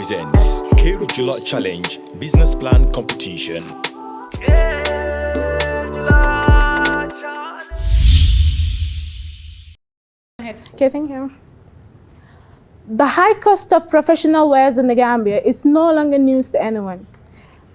presents Keur Jula Challenge Business Plan Competition. Okay, thank you. The high cost of professional wears in the Gambia is no longer news to anyone.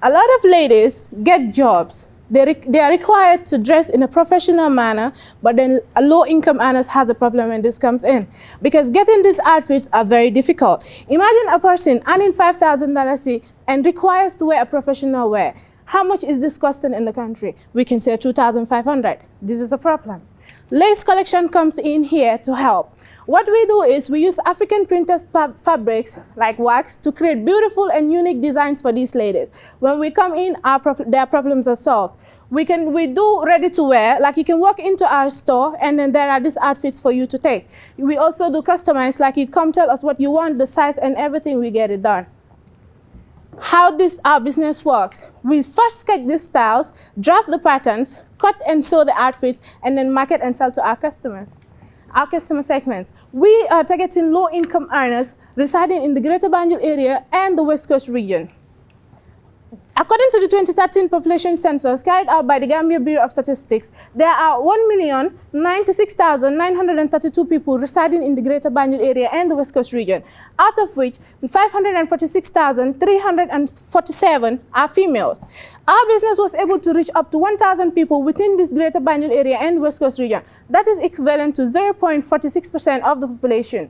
A lot of ladies get jobs. They are required to dress in a professional manner, but then a low-income earners has a problem when this comes in, because getting these outfits are very difficult. Imagine a person earning $5,000 and requires to wear a professional wear. How much is this costing in the country? We can say $2,500. This is a problem. Lace collection comes in here to help. What we do is we use African printed fabrics like wax to create beautiful and unique designs for these ladies. When we come in, their problems are solved. We do ready to wear, like you can walk into our store and then there are these outfits for you to take. We also do customize, like you come tell us what you want, the size and everything, we get it done. How our business works: we first sketch these styles, draft the patterns, cut and sew the outfits, and then market and sell to our customers. Our customer segments: we are targeting low-income earners residing in the Greater Banjul area and the West Coast region. According to the 2013 population census carried out by the Gambia Bureau of Statistics, there are 1,096,932 people residing in the Greater Banjul area and the West Coast region, out of which 546,347 are females. Our business was able to reach up to 1,000 people within this Greater Banjul area and West Coast region. That is equivalent to 0.46% of the population.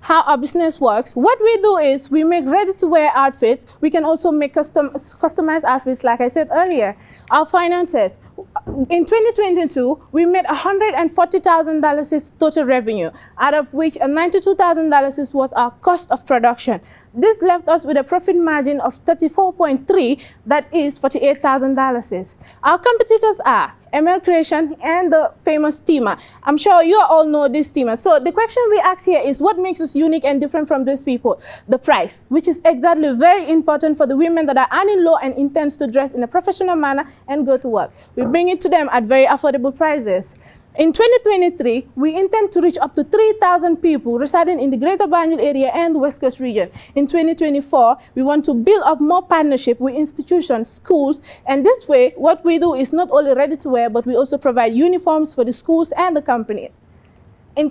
How our business works: what we do is we make ready-to-wear outfits. We can also make customized outfits, like I said earlier. Our finances: in 2022, we made $140,000 total revenue, out of which $92,000 was our cost of production. This left us with a profit margin of 34.3, that is $48,000. Our competitors are ML Creation and the famous steamer. I'm sure you all know this steamer. So the question we ask here is, what makes us unique and different from these people? The price, which is exactly very important for the women that are earning low and intends to dress in a professional manner and go to work. We bring it to them at very affordable prices. In 2023, we intend to reach up to 3,000 people residing in the Greater Banjul area and the West Coast region. In 2024, we want to build up more partnership with institutions, schools, and this way, what we do is not only ready to wear, but we also provide uniforms for the schools and the companies. In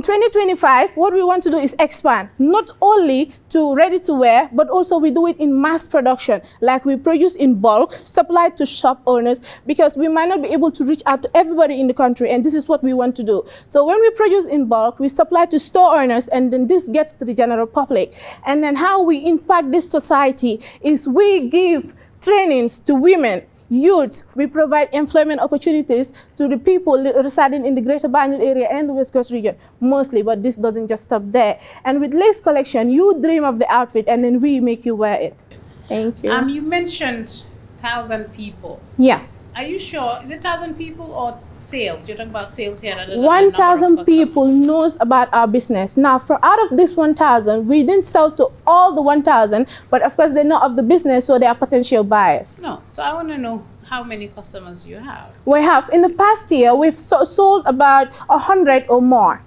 2025, what we want to do is expand, not only to ready to wear, but also we do it in mass production, like we produce in bulk, supply to shop owners, because we might not be able to reach out to everybody in the country, and this is what we want to do. So when we produce in bulk, we supply to store owners, and then this gets to the general public. And then how we impact this society is we give trainings to women, youth. We provide employment opportunities to the people residing in the Greater Banjul area and the West Coast region mostly, but this doesn't just stop there. And with lace collection, you dream of the outfit and then we make you wear it. Thank you. You mentioned 1,000 people. Yes. Are you sure? Is it 1,000 people or sales? You're talking about sales here. 1,000 people knows about our business. Now, out of this 1,000, we didn't sell to all the 1,000, but of course they know of the business, so they are potential buyers. No, so I want to know how many customers you have. We have, in the past year, we've sold about 100 or more.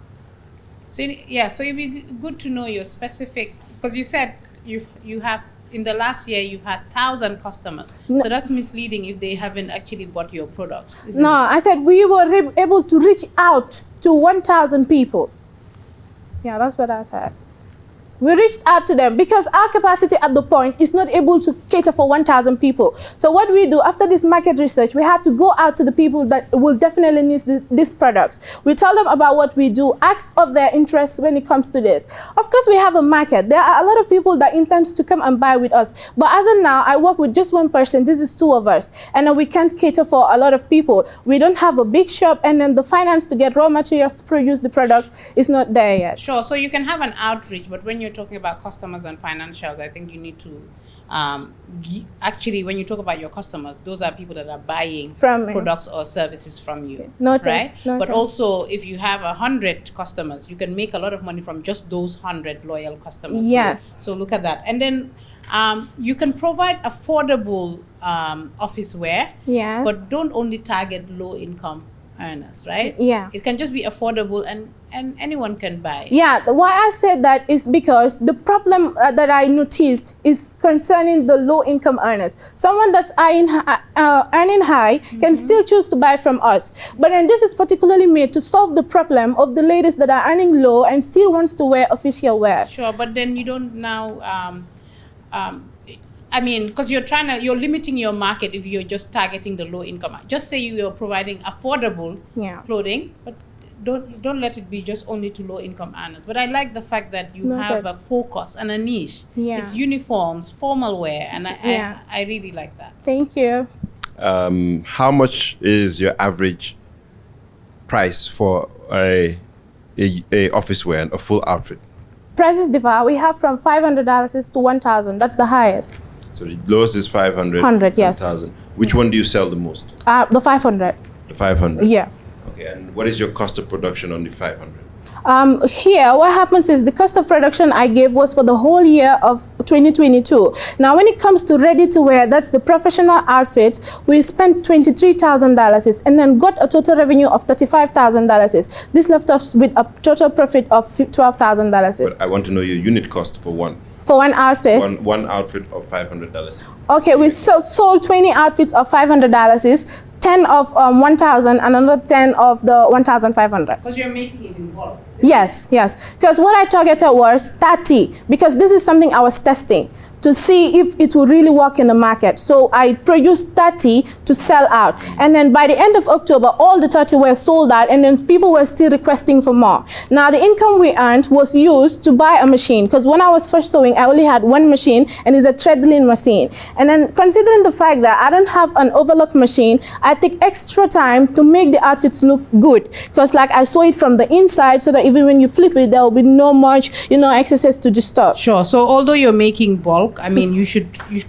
So yeah, so it'd be good to know your specific, because you said you have, in the last year, you've had 1,000 customers. No. So that's misleading if they haven't actually bought your products. No, I said we were able to reach out to 1,000 people. Yeah, that's what I said. We reached out to them because our capacity at the point is not able to cater for 1,000 people. So what we do after this market research, we have to go out to the people that will definitely need these products. We tell them about what we do, ask of their interest when it comes to this. Of course, we have a market. There are a lot of people that intend to come and buy with us. But as of now, I work with just one person. This is 2 of us. And we can't cater for a lot of people. We don't have a big shop, and then the finance to get raw materials to produce the products is not there yet. Sure, so you can have an outreach, but when you're talking about customers and financials, I think you need to actually, when you talk about your customers, those are people that are buying from products or services from you, right? But also, if you have 100 customers, you can make a lot of money from just those 100 loyal customers. Yes. So look at that. And then you can provide affordable office wear, yes, but don't only target low income earners, right? Yeah. It can just be affordable and anyone can buy. Yeah, why I said that is because the problem that I noticed is concerning the low-income earners. Someone that's earning high can still choose to buy from us. But then this is particularly made to solve the problem of the ladies that are earning low and still wants to wear official wear. Sure, but then you don't now, I mean, because you're limiting your market if you're just targeting the low income. Just say you're providing affordable clothing, but don't let it be just only to low income earners. But I like the fact that you have a focus and a niche. Yeah. It's uniforms, formal wear, and I really like that. Thank you. How much is your average price for a office wear and a full outfit? Prices differ. We have from $500 to $1,000. That's the highest. So the lowest is 500. 100, yes. 1,000. Which one do you sell the most? The 500. The 500. Yeah. Okay. And what is your cost of production on the 500? Here, what happens is the cost of production I gave was for the whole year of 2022. Now, when it comes to ready-to-wear, that's the professional outfits, we spent $23,000 and then got a total revenue of $35,000. This left us with a total profit of $12,000. But I want to know your unit cost for one. For one outfit? One outfit of $500. Okay, we sold 20 outfits of $500, 10 of 1,000, and another 10 of the 1,500. Because you're making it in bulk. Yes. Because what I targeted was 30, because this is something I was testing to see if it will really work in the market. So I produced 30 to sell out. And then by the end of October, all the 30 were sold out, and then people were still requesting for more. Now the income we earned was used to buy a machine, because when I was first sewing, I only had one machine, and it's a treadling machine. And then considering the fact that I don't have an overlock machine, I take extra time to make the outfits look good. Because like I sew it from the inside so that even when you flip it, there will be no much, excesses to disturb. Sure. So although you're making bulk, I mean, you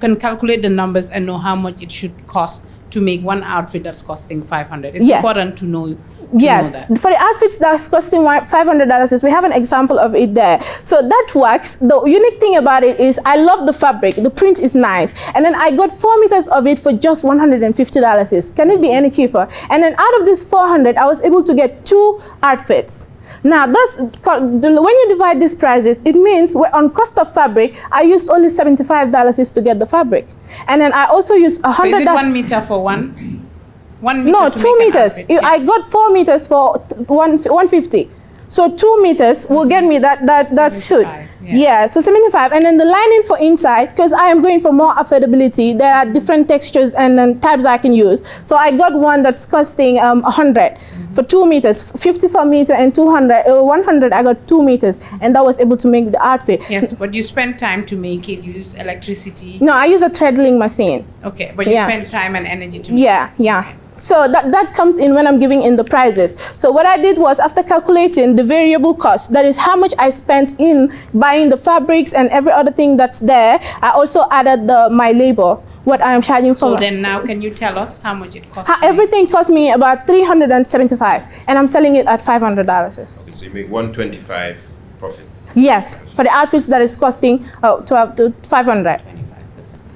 can calculate the numbers and know how much it should cost to make one outfit that's costing $500. It's important to know. Yes, for the outfits that's costing $500, we have an example of it there. So that works. The unique thing about it is I love the fabric. The print is nice. And then I got 4 meters of it for just $150. Can it be any cheaper? And then out of this 400, I was able to get 2 outfits. Now, when you divide these prices, it means on cost of fabric, I used only $75 to get the fabric. And then I also used $100. So is it 1 meter for one? 1 meter No, to 2 make meters. An outfit, I got 4 meters for $150. So 2 meters will get me that suit. Yeah, so 75. And then the lining for inside, because I am going for more affordability, there are different textures and then types I can use. So I got one that's costing 100 for 2 meters, 50 for meter and 100, I got 2 meters, and that was able to make the outfit. Yes, but you spend time to make it, you use electricity. No, I use a treadling machine. Okay, but you spend time and energy to make it. Yeah. So that comes in when I'm giving in the prices. So what I did was, after calculating the variable cost, that is how much I spent in buying the fabrics and every other thing that's there, I also added my labor, what I am charging for. So then now can you tell us how much it costs? Everything cost me about $375, and I'm selling it at $500. Okay, so you make $125 profit. Yes, for the outfits that is costing $12 to $500.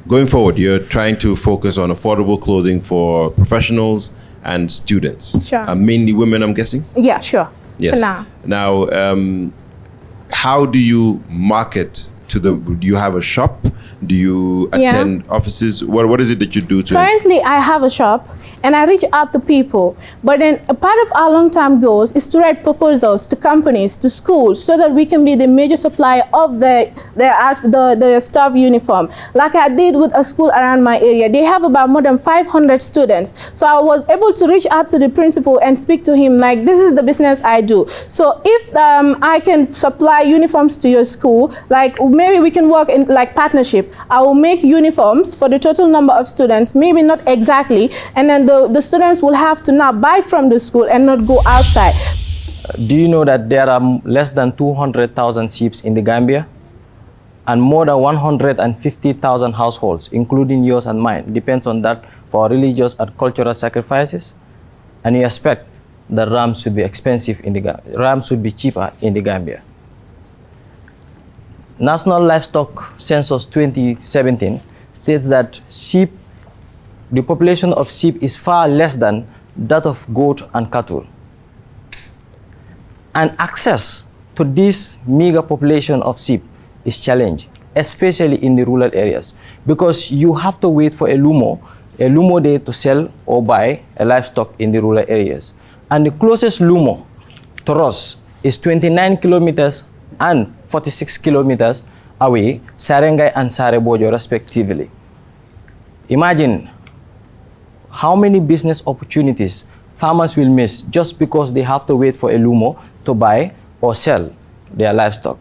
Going forward, you're trying to focus on affordable clothing for professionals and students. Sure. Mainly women, I'm guessing? Yeah, sure. Yes. For now. Now, how do you market to do you have a shop? Do you attend offices? What is it that you do to? Currently, I have a shop and I reach out to people. But then a part of our long-term goals is to write proposals to companies, to schools, so that we can be the major supplier of the staff uniform. Like I did with a school around my area. They have about more than 500 students. So I was able to reach out to the principal and speak to him like, this is the business I do. So if I can supply uniforms to your school, like maybe we can work in like partnership. I will make uniforms for the total number of students, maybe not exactly, and then the students will have to now buy from the school and not go outside. Do you know that there are less than 200,000 sheep in the Gambia? And more than 150,000 households, including yours and mine, depends on that for religious and cultural sacrifices. And you expect that rams should be expensive in the Gambia. Rams should be cheaper in the Gambia. National Livestock Census 2017 states that sheep, the population of sheep is far less than that of goat and cattle. And access to this meager population of sheep is challenged, especially in the rural areas, because you have to wait for a lumo day to sell or buy a livestock in the rural areas. And the closest lumo to us is 29 kilometers and 46 kilometers away, Sarengai and Sarebojo respectively. Imagine how many business opportunities farmers will miss just because they have to wait for a lumo to buy or sell their livestock.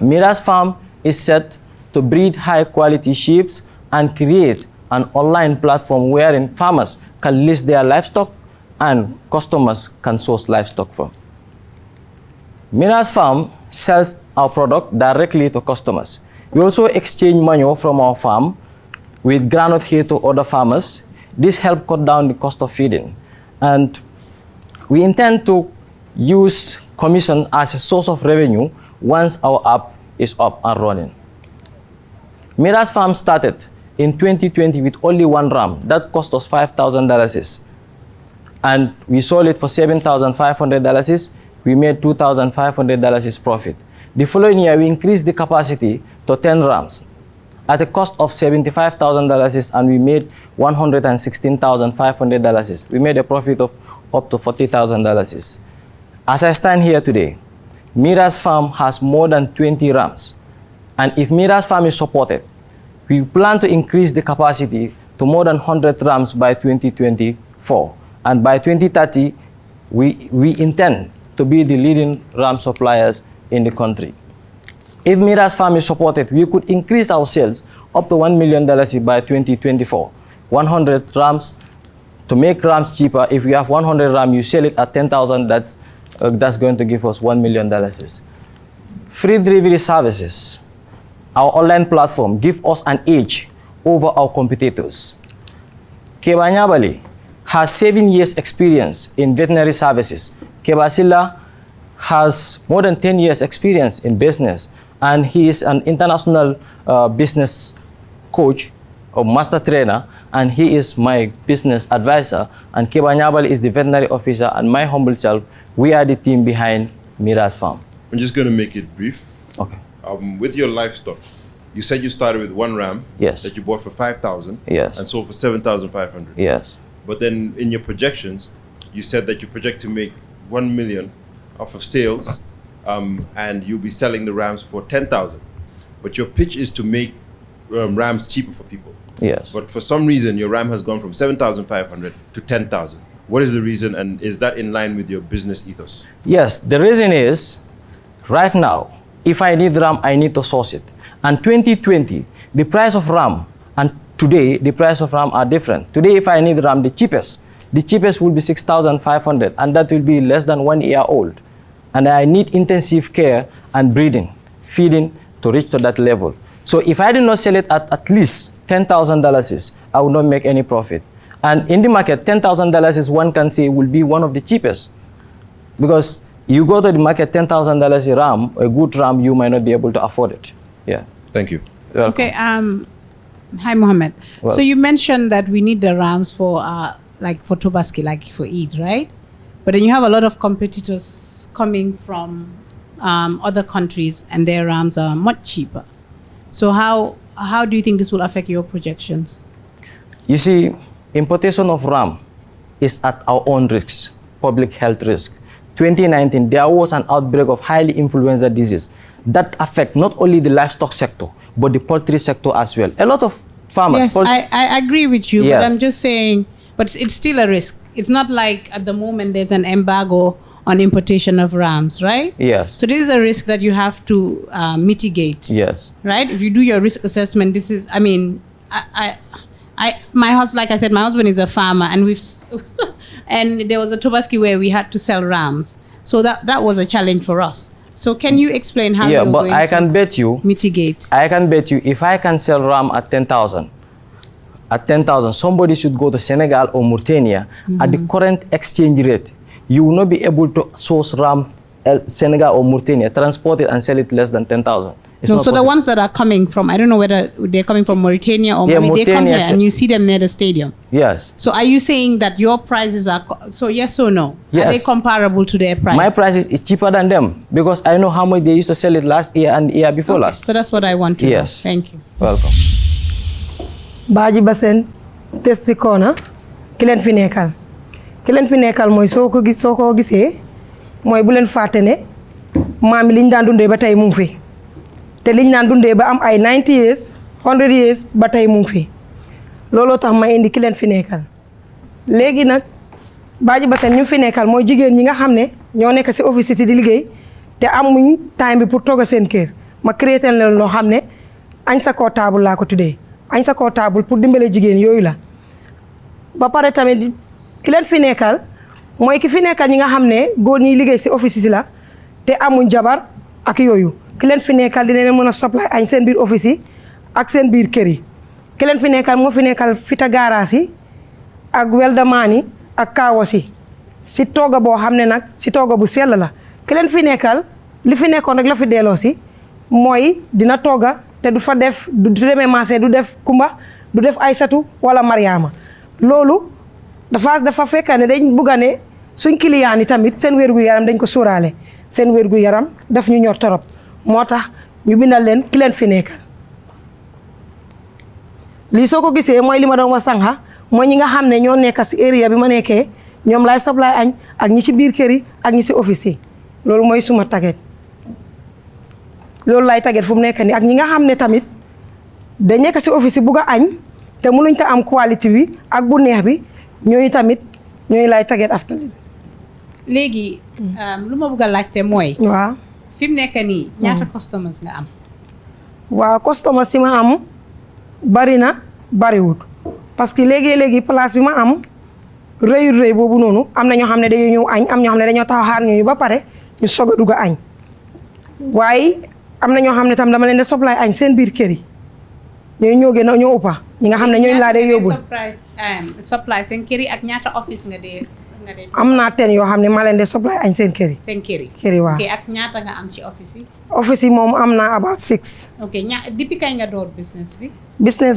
Mira's farm is set to breed high-quality sheep and create an online platform wherein farmers can list their livestock and customers can source livestock from. Mira's farm sells our product directly to customers. We also exchange manure from our farm with groundnut hay to other farmers. This helps cut down the cost of feeding. And we intend to use commission as a source of revenue once our app is up and running. Mira's farm started in 2020 with only one ram. That cost us $5,000. And we sold it for $7,500. We made $2,500 profit. The following year, we increased the capacity to 10 rams at a cost of $75,000, and we made $116,500. We made a profit of up to $40,000. As I stand here today, Mira's farm has more than 20 rams. And if Mira's farm is supported, we plan to increase the capacity to more than 100 rams by 2024. And by 2030, we intend to be the leading ram suppliers in the country. If Mira's farm is supported, we could increase our sales up to $1 million by 2024. 100 rams, to make rams cheaper, if you have 100 rams, you sell it at 10,000, that's going to give us $1 million. Free delivery services, our online platform, give us an edge over our competitors. Kebanyabali has 7 years experience in veterinary services. Kebasila has more than 10 years experience in business, and he is an international business coach or master trainer, and he is my business advisor, and Kebanyabali is the veterinary officer, and my humble self, we are the team behind Mira's farm. I'm just going to make it brief. Okay. With your livestock, you said you started with one ram. Yes. That you bought for $5,000. Yes. And sold for $7,500. Yes. But then in your projections, you said that you project to make $1 million off of sales, and you'll be selling the rams for $10,000. But your pitch is to make rams cheaper for people. Yes. But for some reason, your ram has gone from $7,500 to $10,000. What is the reason, and is that in line with your business ethos? Yes, the reason is, right now, if I need ram, I need to source it. And 2020, the price of ram and today, the price of ram are different. Today, if I need ram, the cheapest will be $6,500, and that will be less than 1 year old. And I need intensive care and breeding, feeding to reach to that level. So if I do not sell it at least $10,000, I will not make any profit. And in the market, $10,000 is, one can say, will be one of the cheapest. Because you go to the market, $10,000 a ram, a good ram, you might not be able to afford it. Yeah. Thank you. Okay. Hi, Mohammed. Well, so you mentioned that we need the rams for for Tobaski, like for Eid, right? But then you have a lot of competitors coming from other countries, and their rams are much cheaper. So how do you think this will affect your projections? You see, importation of ram is at our own risks, public health risk. 2019, there was an outbreak of highly influenza disease that affect not only the livestock sector, but the poultry sector as well. A lot of farmers... Yes, I agree with you, yes. But I'm just saying, but it's still a risk. It's not like at the moment there's an embargo on importation of rams, right? Yes. So this is a risk that you have to mitigate. Yes. Right? If you do your risk assessment, this is, my husband, like I said, my husband is a farmer, and and there was a Tobaski where we had to sell rams. So that was a challenge for us. So can you explain how you're going to mitigate? I can bet you, if I can sell ram at 10,000, somebody should go to Senegal or Mauritania at the current exchange rate. You will not be able to source ram Senegal or Mauritania, transport it and sell it less than 10,000. No, so the ones that are coming from, I don't know whether they're coming from Mauritania or Mali, they come here and you see them near the stadium. Yes. So are you saying that your prices are, so yes or no? Yes. Are they comparable to their price? My price is cheaper than them because I know how much they used to sell it last year and the year before last. So that's what I want to know. Yes. Thank you. Welcome. Baji Basen testi kona kilen fi nekkal moy soko gisee moy bu len fatene mami liñ daan dundé ba tay mu ngi fi te liñ daan dundé ba am ay 90 years 100 years ba tay mu ngi fi lolo tax ma indi kilen fi nekkal légui nak Baji Basen ñu fi nekkal moy jigéen ñi nga xamné ño nekk ci office di liggéey te amuñ time bi pour toga seen kër ma créer leen lo xamné añ sa ko table la ko tuddé añ sa ko table pour dimbale jigéen yooyu la ba pare tamit ki leen fi nekkal mooy ki fi nekkal ñi nga xam ne góor ñiy liggéey si office si la te amuñ jabar ak yooyu ki leen fi nekkal dina leen mën a supply añ seen biir office yi ak seen biir kër yi ki leen fi nekkal moo fi nekkal fita gaaraas yi ak weldamaan yi ak kaawos yi si tooga boo xam ne nag si tooga bu sell la ki leen fi nekkal li fi nekkoon rek la fi delloo si mooy dina tooga te du fa def du demee marché du def Kumba du def Aysatu wala Mariama loolu dafa fekk ne dañ bugg a ne suñ client yi tamit seen wér-gu-yaram dañ ko sóoraale seen wér-gu-yaram daf ñu ñor torop moo tax ñu bindal leen ki leen fi nekkal lii soo ko gisee mooy li ma doon wax sànqa mooy ñi nga xam ne ñoo nekk si area bi ma nekkee ñoom laay soblay añ ak ñi ci biir kër yi ak ñi ci office yi loolu mooy suma taget loolu lay taget fu mu nekk nii ak ñi nga xam ne tamit da nekk ci office yi bugg a añ te mënuñ ta am qualité bi ak bu neex bi ñooñu tamit ñooñu lay taget after léegi lu ma bëgg a laajte mooy waaw fi mu nekk nii ñaata customers nga am waaw customers si ma am bari na bariwut parce que léegi place bi ma am rëy boobu noonu am na ñoo xam ne dañoo ñëw añ am ñoo xam ne dañoo taxaw xaar ñu ba pare ñu soog a dugg a añ waaye am na ñoo xam ne tam dama leen di supply añ seen biir kër yi ñooy ñoo gën a ñoo uppa ñi nga xam ne ñooñu laa dee yóbbul supply seen kër yi ak ñaata office nga dee am naa ten yoo xam ne maa leen di supply añ seen kër yi seen kër yi waaw ok ak ñaata nga am ci office yi office yi moom am naa about 6 ok depuis kañ nga door business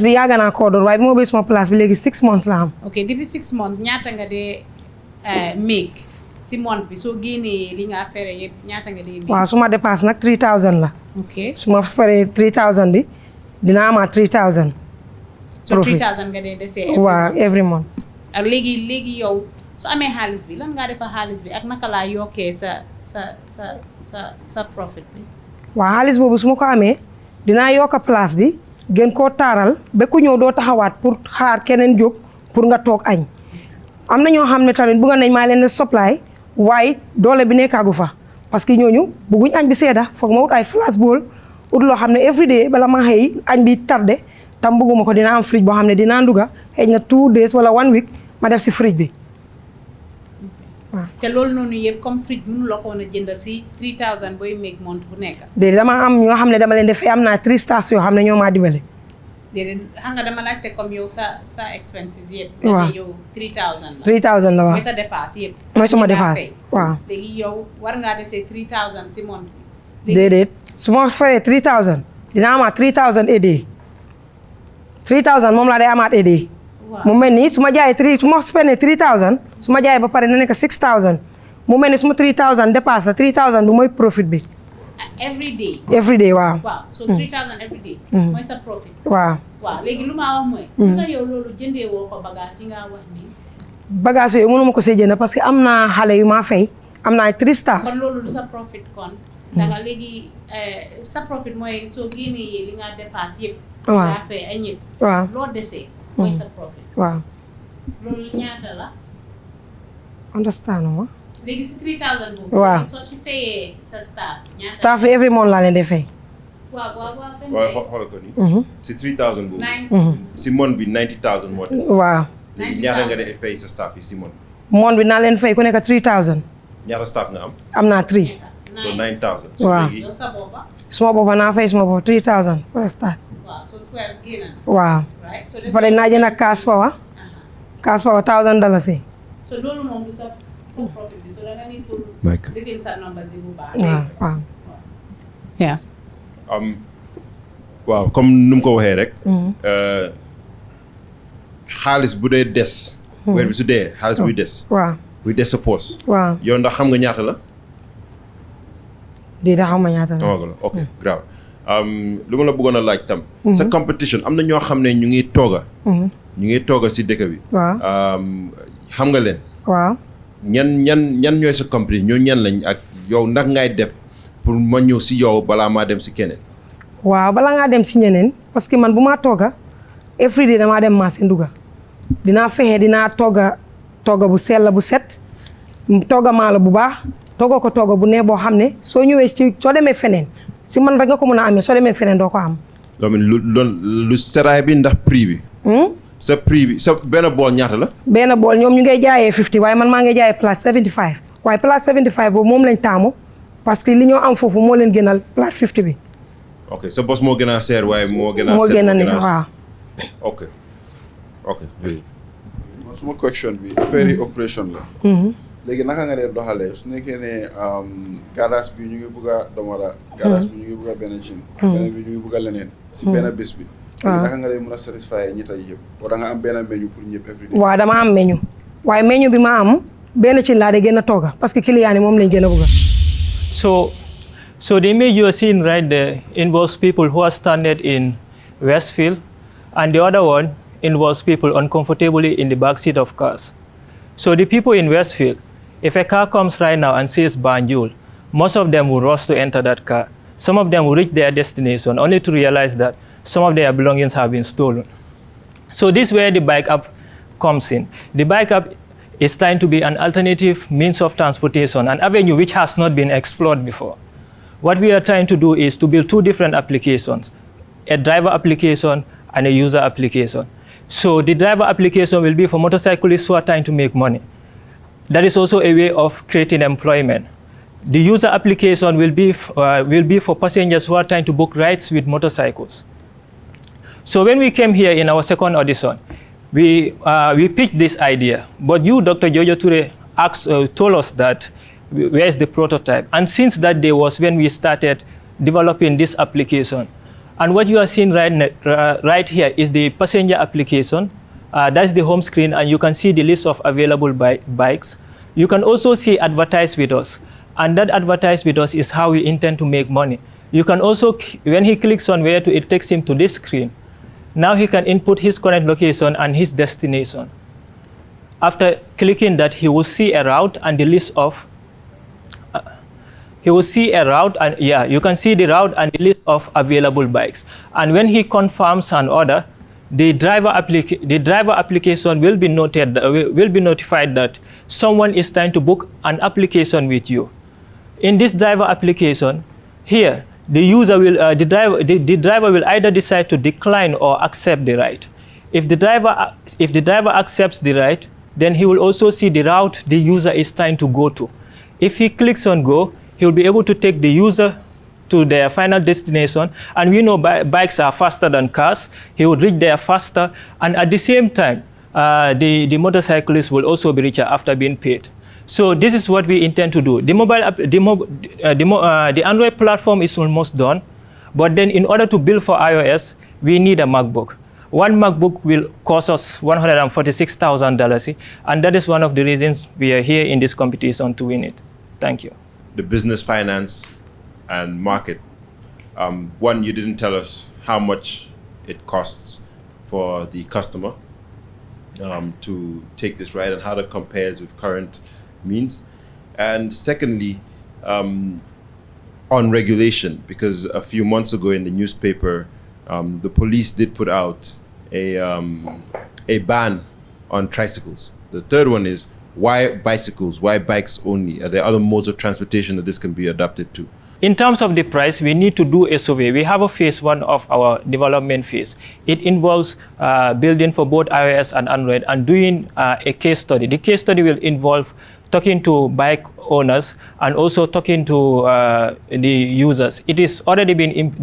bi yàgg naa koo door waaye bi moo béy suma place bi léegi 6 months la am ok depuis 6 months ñaata nga dee make si month bi soo génnee li nga affaire yëpp ñaata nga dee make waaw suma dépasse nag 3000 la ok su ma paree 3000 bi dina amaat 3000 so 3000 nga dee desee waaw every month ak léegi yow su amee xaalis bi lan ngaa defa xaalis bi ak naka laa yokkee sa profit bi waaw xaalis boobu su ma ko amee dinaa yokk place bi gën koo taaral ba ku ñëw doo taxawaat pour xaar keneen jóg pour nga toog añ am na ñoo xam ne tamit bëgg nañ maa leen di supply waaye doole bi nekkaagu fa parce que ñooñu bëgguñ añ bi seeda foog ma wut ay flash bowl ut loo xam ne everyday bala ma xëy añ bi tardé tam bëgguma ko dina am fridge boo xam ne dinaa nduga xëy na 2 days wala 1 week ma def si fridge bi waaw te loolu noonu yëpp comme fridge mënu la ko woon a jënd si 3000 booy make month bu nekk déedéet dama am ñoo xam ne dama leen defee am naa 3 stars yoo xam ne ñoo maa dimbale déedéet xam nga dama laajte comme yow sa expenses yëpp waaw yow 3000 la 3000 la waaw mooy sa dépasse yëpp mooy sama dépasse waaw léegi yow war ngaa desee 3000 si month bi déedéet su ma faree 3000 dina amaat 3000 aidé 3000 moom laa day amaat aidé mu mel ni su ma jaayee su ma spendee 3000 su ma jaayee ba pare na nekk 6000 mu mel ni su ma 3000 dépasse la 3000 bi mooy profit bi every day waaw so 3000 every day mooy sa profit waaw léegi lu ma wax mooy lu tax yow loolu jëndee woo ko bagage yi nga wax nii bagage yooyu mënuma ko see jënd parce que am naa xale yu maa fay am naa 3 stars kon loolu du sa profit kon danga léegi sa profit mooy soo génnee li nga dépasse yëpp nga fay ay ñëpp waaw loo desee mooy sa profit waaw loolu ñaata la understand ma léegi si 3000 boobu waaw soo ci fayee sa staff ñaata staff yi every month laa leen di fay waaw xoolal ko ni si 3000 boobu si month bi 90000 moo des waaw léegi ñaata nga dee fay sa staff yi si month month bi naa leen fay ku nekk 3000 ñaata staff nga am naa 3 so 9000 waaw yow sa boppa suma boppa naa fay suma boppa 3000 pour le start waaw so 12 génn waaw right fa naa jënd cash power $1000 so loolu moom du sa profit bi so da nga need pour defin sa numbers yi bu baax waaw yeah waaw comme nu mu ko waxee rek. xaalis bu dee des. weer bi su dee xaalis buy des. waaw buy des sa poos. waaw yow ndax xam nga ñaata la. di da xam nga ñaata la. ok grave lu ma la bëggoon a laaj tam. sa competition am na ñoo xam ne ñu ngi tooga. ñu ngi tooga si dëkk bi. waaw xam nga leen. waaw ñan ñooy sa competition ñoo ñan lañ ak yow ndax ngay def pour ma ñëw si yow balaa maa dem si keneen. waaw balaa ngaa dem si ñeneen parce que man bu maa tooga every day damaa dem marché nduga dinaa fexe dinaa tooga bu sell bu set tooga maalo bu baax tooga ko tooga bu neex boo xam ne soo ñëwee ci soo demee feneen si man rek nga ko mën a amee soo demee feneen doo ko am. lu seraay bi ndax prix bi. sa prix bi sa benn bool ñaata la. benn bool ñoom ñu ngay jaayee 50 waaye man maa ngi jaayee plate 75 waaye plate 75 boobu moom lañ taamu parce que li ñoo am foofu moo leen gënal plate 50 bi. ok sa bos moo gën a seer waaye moo gën a. moo gën a ne waaw. ok man suma question bi affaire yi opération la. léegi naka nga dee doxalee su nekkee ne garage bi ñu ngi bugg a domara. garage bi ñu ngi bugg a benn jean. beneen bi ñu ngi bugg a leneen. si benn bés bi. léegi naka nga dee mën a satisfier ñi tay yëpp wala nga am benn menu pour ñëpp everyday. waaw dama am menu waaye menu bi ma am benn ci laa de gën a tooga parce que client yi moom lañ gën a bugg. So the image you are seeing right there involves people who are stranded in Westfield, and the other one involves people uncomfortably in the back seat of cars. So the people in Westfield, if a car comes right now and says Banjul, most of them will rush to enter that car. Some of them will reach their destination only to realize that some of their belongings have been stolen. So this is where the bike app comes in. The bike app is trying to be an alternative means of transportation, an avenue which has not been explored before. What we are trying to do is to build two different applications, a driver application and a user application. So the driver application will be for motorcyclists who are trying to make money. That is also a way of creating employment. The user application will be for passengers who are trying to book rides with motorcycles. So when we came here in our second audition, we pitched this idea, but you, Dr. Jojo Ture, told us that where is the prototype? And since that day was when we started developing this application. And what you are seeing right here is the passenger application. That's the home screen, and you can see the list of available bikes. You can also see advertise with us. And that advertise with us is how we intend to make money. You can also, when he clicks on where to, it takes him to this screen. Now he can input his current location and his destination. After clicking that, he will see a route and the list of you can see the route and the list of available bikes. And when he confirms an order, the driver application will be notified that someone is trying to book an application with you. In this driver application, here the driver will either decide to decline or accept the ride. If the driver accepts the ride, then he will also see the route the user is trying to go to. If he clicks on go, he will be able to take the user to their final destination. And we know bikes are faster than cars. He would reach there faster. And at the same time, the motorcyclist will also be richer after being paid. So this is what we intend to do. The Android platform is almost done. But then in order to build for iOS, we need a MacBook. One MacBook will cost us $146,000. And that is one of the reasons we are here in this competition to win it. Thank you. The business, finance, and market. One, you didn't tell us how much it costs for the customer to take this ride and how that compares with current means. And secondly, on regulation, because a few months ago in the newspaper, the police did put out a ban on tricycles. The third one is, why bicycles? Why bikes only? Are there other modes of transportation that this can be adapted to? In terms of the price, we need to do a survey. We have a phase one of our development phase. It involves building for both iOS and Android and doing a case study. The case study will involve talking to bike owners and also talking to the users. It is already been,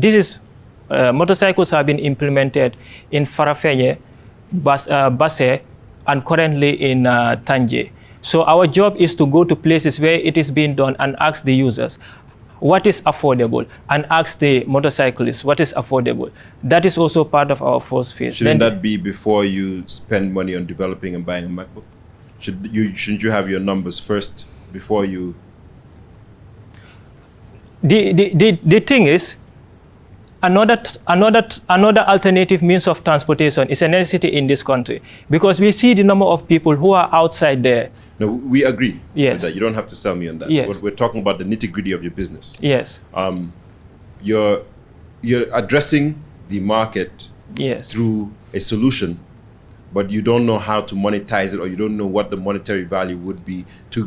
motorcycles have been implemented in Farafenye, Basse, and currently in Tanje. So our job is to go to places where it is being done and ask the users, what is affordable, and ask the motorcyclist what is affordable. That is also part of our first phase. Shouldn't that be before you spend money on developing and buying a MacBook? Shouldn't you have your numbers first before you? The thing is, another alternative means of transportation is a necessity in this country, because we see the number of people who are outside there. No, we agree. Yes. With that. You don't have to sell me on that. Yes. We're talking about the nitty-gritty of your business. Yes. You're addressing the market yes. through a solution, but you don't know how to monetize it, or you don't know what the monetary value would be to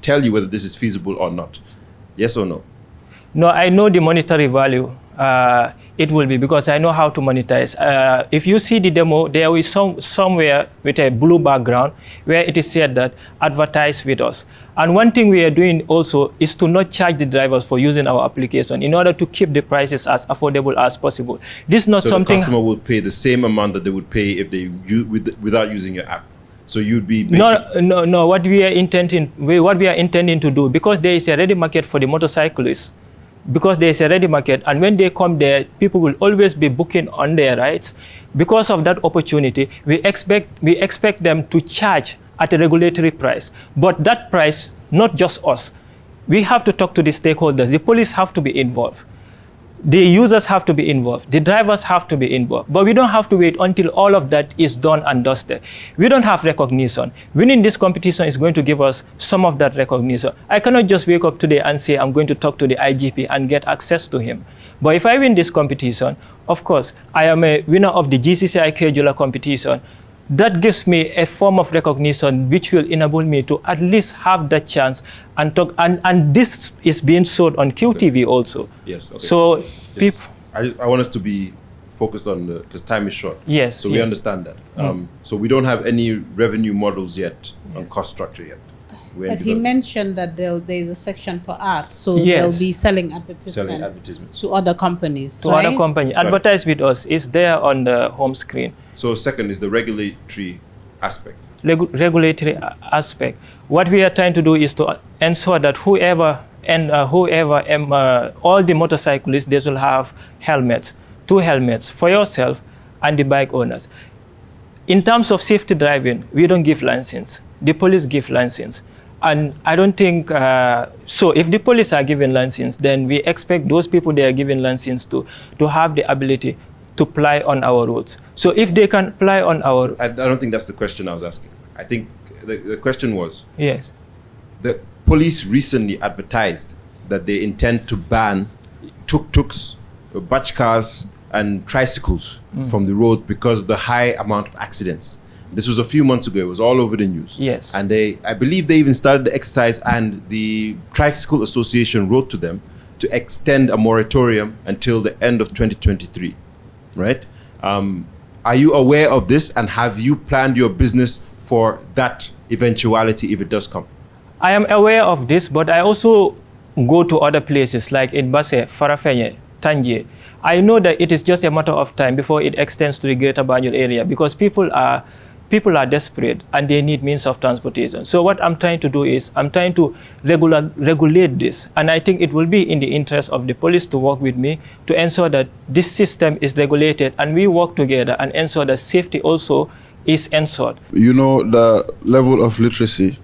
tell you whether this is feasible or not. Yes or no? No, I know the monetary value. It will be, because I know how to monetize. If you see the demo, there is somewhere with a blue background where it is said that advertise with us. And one thing we are doing also is to not charge the drivers for using our application in order to keep the prices as affordable as possible. This is not something. The customer will pay the same amount that they would pay if they without using your app. So you'd be no. What we are intending to do, because there is a ready market for the motorcyclists. Because there is a ready market, and when they come there, people will always be booking on their rides. Because of that opportunity, we expect them to charge at a regulatory price. But that price, not just us. We have to talk to the stakeholders. The police have to be involved. The users have to be involved. The drivers have to be involved. But we don't have to wait until all of that is done and dusted. We don't have recognition. Winning this competition is going to give us some of that recognition. I cannot just wake up today and say I'm going to talk to the IGP and get access to him. But if I win this competition, of course, I am a winner of the Gcci Keur Jula competition. That gives me a form of recognition which will enable me to at least have that chance and talk. And this is being sold on QTV also. Yes. Okay. So people, I want us to be focused on because time is short. Yes. So we understand that. So we don't have any revenue models yet on cost structure yet. But he mentioned that there's a section for art, so yes. they'll be selling advertisements to other companies. To other companies. Advertise with us is there on the home screen. So second is the regulatory aspect. Regulatory aspect. What we are trying to do is to ensure that all the motorcyclists, they will have helmets, 2 helmets for yourself and the bike owners. In terms of safety driving, we don't give license. The police give license. And I don't think, so if the police are giving license, then we expect those people they are giving license to have the ability to ply on our roads. So if they can ply on our... I don't think that's the question I was asking. I think the question was... Yes. The police recently advertised that they intend to ban tuk-tuks, batch cars, and tricycles from the road because of the high amount of accidents. This was a few months ago. It was all over the news. Yes. And I believe they even started the exercise, and the Tricycle Association wrote to them to extend a moratorium until the end of 2023, right? Are you aware of this, and have you planned your business for that eventuality if it does come? I am aware of this, but I also go to other places like in Basse, Farafenye, Tangier. I know that it is just a matter of time before it extends to the greater Banjul area, because people are desperate and they need means of transportation. So what I'm trying to do is I'm trying to regulate this, and I think it will be in the interest of the police to work with me to ensure that this system is regulated and we work together and ensure that safety also is ensured. You know, the level of literacy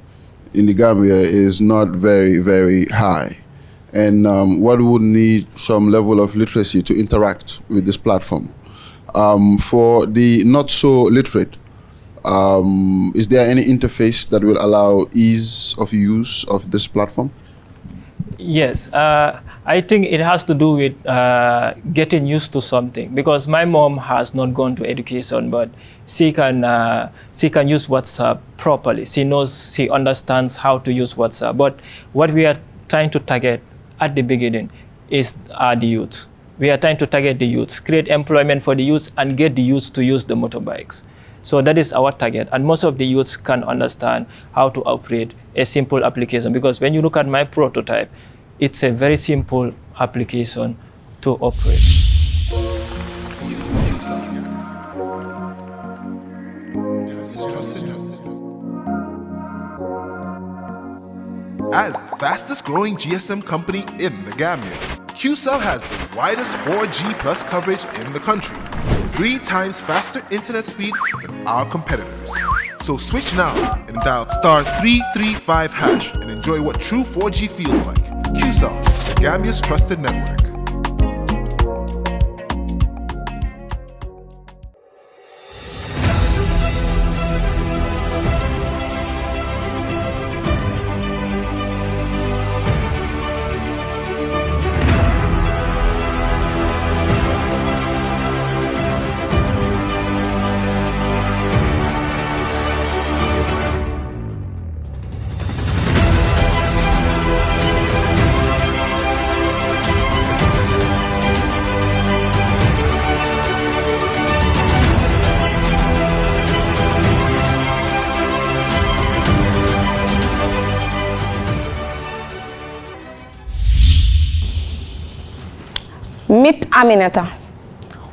in the Gambia is not very, very high. And what we would need some level of literacy to interact with this platform. For the not so literate, is there any interface that will allow ease of use of this platform? Yes, I think it has to do with getting used to something, because my mom has not gone to education, but she can use WhatsApp properly. She understands how to use WhatsApp. But what we are trying to target at the beginning is the youth. We are trying to target the youth, create employment for the youth, and get the youth to use the motorbikes. So that is our target, and most of the youths can understand how to operate a simple application, because when you look at my prototype, it's a very simple application to operate. As fastest growing GSM company in the Gambia. QCell has the widest 4G plus coverage in the country, 3 times faster internet speed than our competitors. So switch now and dial *335# and enjoy what true 4G feels like. QCell, the Gambia's trusted network. Meet Aminata,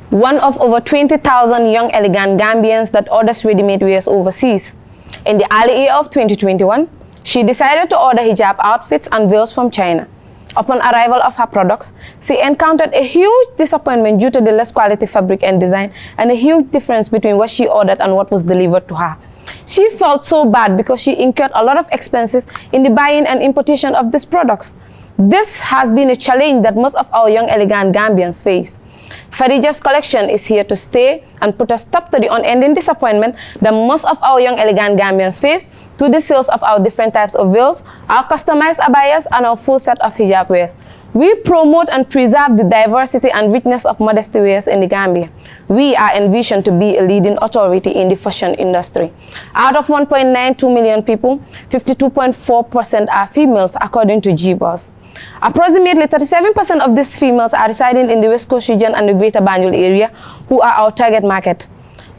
one of over 20,000 young elegant Gambians that orders ready-made wears overseas. In the early year of 2021, she decided to order hijab outfits and veils from China. Upon arrival of her products, she encountered a huge disappointment due to the less quality fabric and design and a huge difference between what she ordered and what was delivered to her. She felt so bad because she incurred a lot of expenses in the buying and importation of these products. This has been a challenge that most of our young elegant Gambians face. Khadija's collection is here to stay and put a stop to the unending disappointment that most of our young elegant Gambians face to the sales of our different types of veils, our customized abayas, and our full set of hijab wears. We promote and preserve the diversity and richness of modesty wears in the Gambia. We are envisioned to be a leading authority in the fashion industry. Out of 1.92 million people, 52.4% are females according to GBOS. Approximately 37% of these females are residing in the West Coast region and the Greater Banjul area, who are our target market.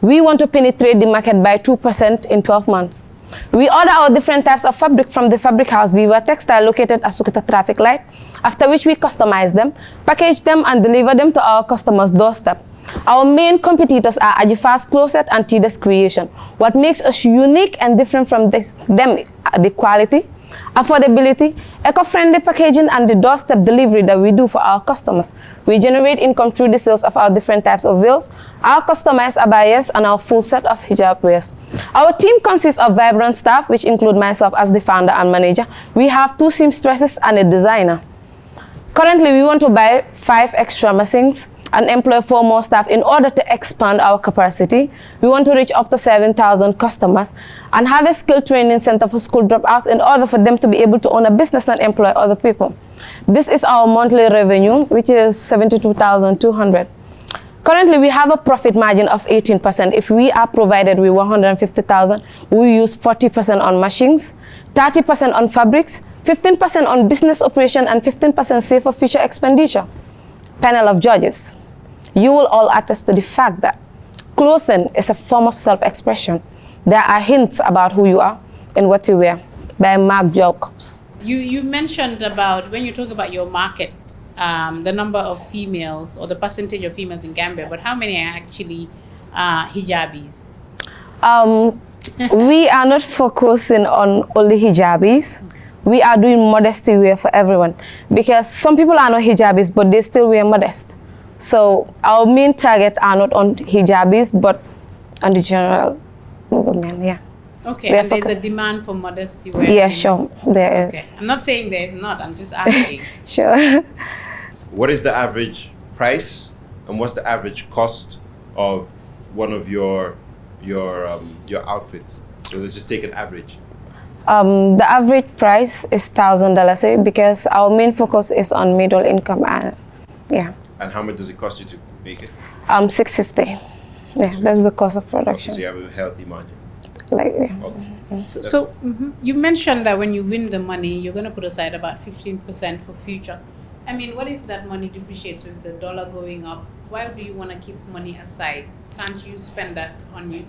We want to penetrate the market by 2% in 12 months. We order our different types of fabric from the fabric house Viva Textile located at Sukita Traffic Light, after which we customize them, package them, and deliver them to our customers' doorstep. Our main competitors are Ajifa's Closet and Tida's Creation. What makes us unique and different from them are the quality, affordability, eco-friendly packaging, and the doorstep delivery that we do for our customers. We generate income through the sales of our different types of veils, our customized abayas, and our full set of hijab wears. Our team consists of vibrant staff, which include myself as the founder and manager. We have 2 seamstresses and a designer. Currently, we want to buy 5 extra machines and employ 4 more staff in order to expand our capacity. We want to reach up to 7,000 customers and have a skill training center for school dropouts in order for them to be able to own a business and employ other people. This is our monthly revenue, which is 72,200. Currently, we have a profit margin of 18%. If we are provided with 150,000, we use 40% on machines, 30% on fabrics, 15% on business operation, and 15% save for future expenditure. Panel of judges, you will all attest to the fact that clothing is a form of self-expression. There are hints about who you are and what you wear by Mark Jacobs. You mentioned about, when you talk about your market, the number of females or the percentage of females in Gambia, but how many are actually hijabis? We are not focusing on only hijabis. We are doing modesty wear for everyone, because some people are not hijabis, but they still wear modest. So our main targets are not on hijabis, but on the general movement, yeah. Okay, and there's a demand for modesty wear? Yeah, sure, there is. Okay. I'm not saying there is not, I'm just asking. Sure. What is the average price and what's the average cost of one of your outfits? So let's just take an average. The average price is $1,000 because our main focus is on middle income earners. Yeah. And how much does it cost you to make it? $650. Yeah, that's the cost of production. Okay, so you have a healthy margin. Like, yeah. Okay. So you mentioned that when you win the money, you're going to put aside about 15% for future. I mean, what if that money depreciates with the dollar going up? Why do you want to keep money aside? Can't you spend that on you?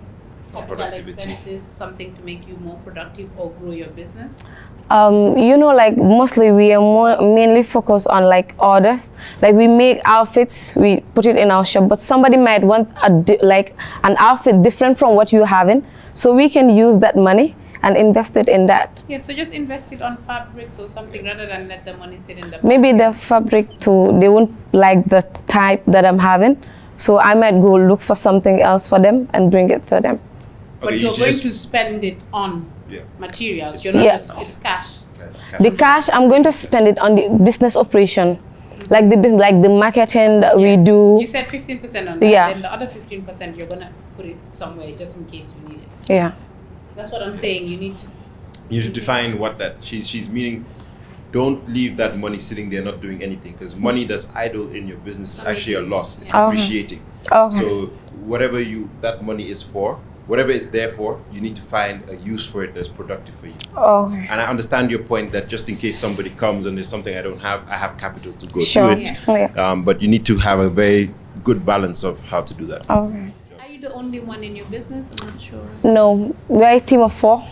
Capital expenses, something to make you more productive or grow your business? You know, like mostly we are mainly focused on like orders. Like we make outfits, we put it in our shop, but somebody might want an outfit different from what you're having. So we can use that money and invest it in that. Yeah, so just invest it on fabrics or something rather than let the money sit in the Maybe the fabric too, they won't like the type that I'm having. So I might go look for something else for them and bring it to them. But Okay, you're going to spend it on materials. You're not just, it's cash. The cash, I'm going to spend it on the business operation. Like the marketing that we do. You said 15% on that. Yeah. Then the other 15% you're gonna put it somewhere just in case you need it. Yeah. That's what I'm saying. You need to define what that she's meaning. Don't leave that money sitting there not doing anything, because money that's idle in your business is actually a loss. It's depreciating. Okay. So whatever that money is for, whatever it's there for, you need to find a use for it that's productive for you. Okay. And I understand your point that just in case somebody comes and there's something I don't have, I have capital to go Sure. do it. But you need to have a very good balance of how to do that. Okay. Are you the only one in your business? I'm not sure. No, we're a team of 4.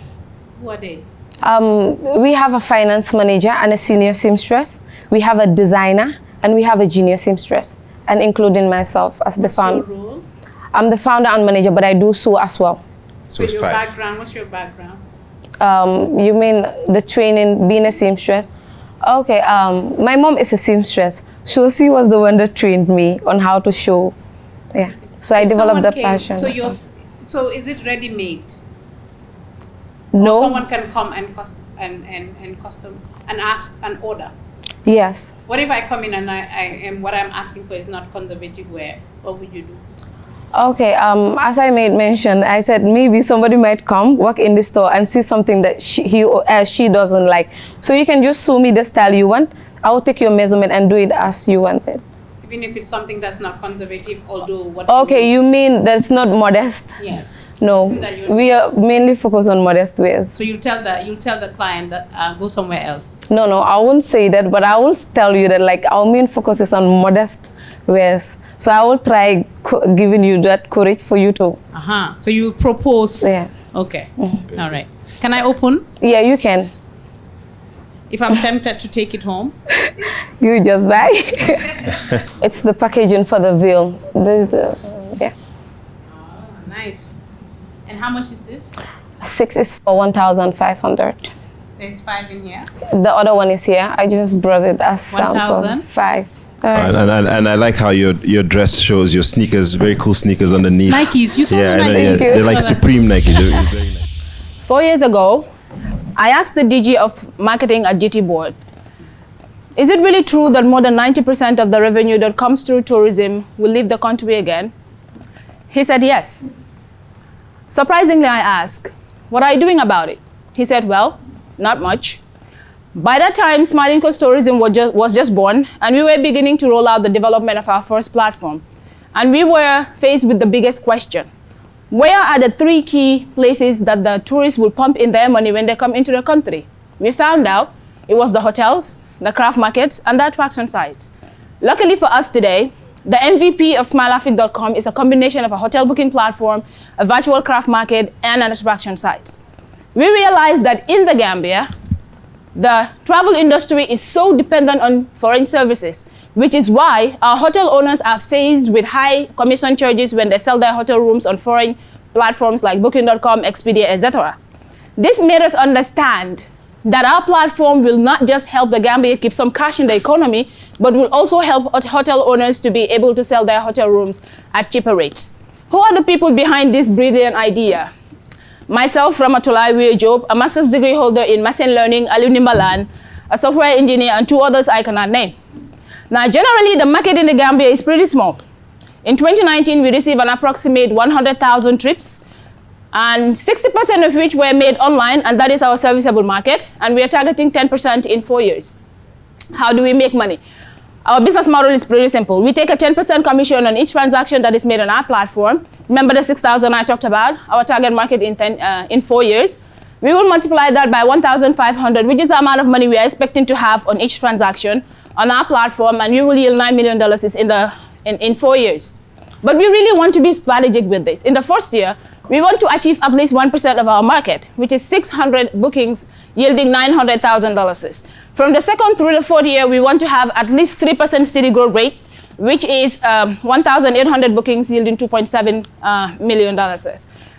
Who are they? We have a finance manager and a senior seamstress. We have a designer and we have a junior seamstress, and including myself as the founder. What's your role? I'm the founder and manager, but I do sew as well. So it's your 5. background, what's your background? You mean the training, being a seamstress? Okay, my mom is a seamstress, so she was the one that trained me on how to sew. Yeah, so I developed the passion. So is it ready-made? No. Or someone can come and custom and ask and order. Yes. What if I come in and I am what I'm asking for is not conservative wear? What would you do? Okay, as I made mention, I said maybe somebody might come, work in the store and see something that she doesn't like. So you can just show me the style you want. I will take your measurement and do it as you want it. Even if it's something that's not conservative, although what Okay, you mean that's not modest? Yes. No, we are mainly focused on modest wears. So you'll tell the client that go somewhere else. No, I won't say that, but I will tell you that like our main focus is on modest wears. So I will try giving you that courage for you to. So you propose. Yeah. Okay. All right. Can I open? Yeah, you can. If I'm tempted to take it home. You just buy. It's the packaging for the veil. There's the Nice. And how much is this? 6 is for 1,500. There's 5 in here. The other one is here. I just brought it as sample. 1,000? 5. And I like how your dress shows your sneakers, very cool sneakers underneath. Nikes, you saw the Nikes. Yes, they're like Supreme Nikes. They're very nice. 4 years ago, I asked the DG of marketing at GT board, is it really true that more than 90% of the revenue that comes through tourism will leave the country again? He said yes. Surprisingly, I asked, what are you doing about it? He said, well, not much. By that time, Smiling Coast Tourism was just born, and we were beginning to roll out the development of our first platform. And we were faced with the biggest question. Where are the 3 key places that the tourists will pump in their money when they come into the country? We found out it was the hotels, the craft markets, and the attraction sites. Luckily for us today, the MVP of SmileAfric.com is a combination of a hotel booking platform, a virtual craft market, and an attraction site. We realized that in the Gambia, the travel industry is so dependent on foreign services, which is why our hotel owners are faced with high commission charges when they sell their hotel rooms on foreign platforms like Booking.com, Expedia, etc. This made us understand that our platform will not just help the Gambia keep some cash in the economy, but will also help hotel owners to be able to sell their hotel rooms at cheaper rates. Who are the people behind this brilliant idea? Myself, Ramatulai Job, a master's degree holder in machine learning, Aluni Malan, a software engineer, and 2 others I cannot name. Now, generally, the market in the Gambia is pretty small. In 2019, we received an approximate 100,000 trips, and 60% of which were made online, and that is our serviceable market, and we are targeting 10% in 4 years. How do we make money? Our business model is pretty simple. We take a 10% commission on each transaction that is made on our platform. Remember the 6,000 I talked about, our target market in 4 years. We will multiply that by 1,500, which is the amount of money we are expecting to have on each transaction on our platform, and we will yield $9 million in 4 years. But we really want to be strategic with this. In the first year, we want to achieve at least 1% of our market, which is 600 bookings yielding $900,000. From the second through the 4th year, we want to have at least 3% steady growth rate, which is 1,800 bookings yielding $2.7 million.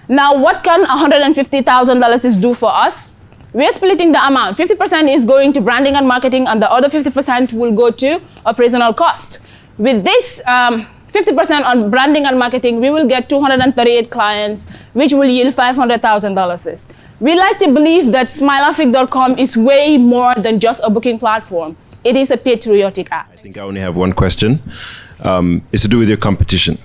Now, what can $150,000 do for us? We're splitting the amount. 50% is going to branding and marketing, and the other 50% will go to operational cost. With this 50% on branding and marketing, we will get 238 clients, which will yield $500,000. We like to believe that SmileAfric.com is way more than just a booking platform. It is a patriotic act. I think I only have one question. It's to do with your competition.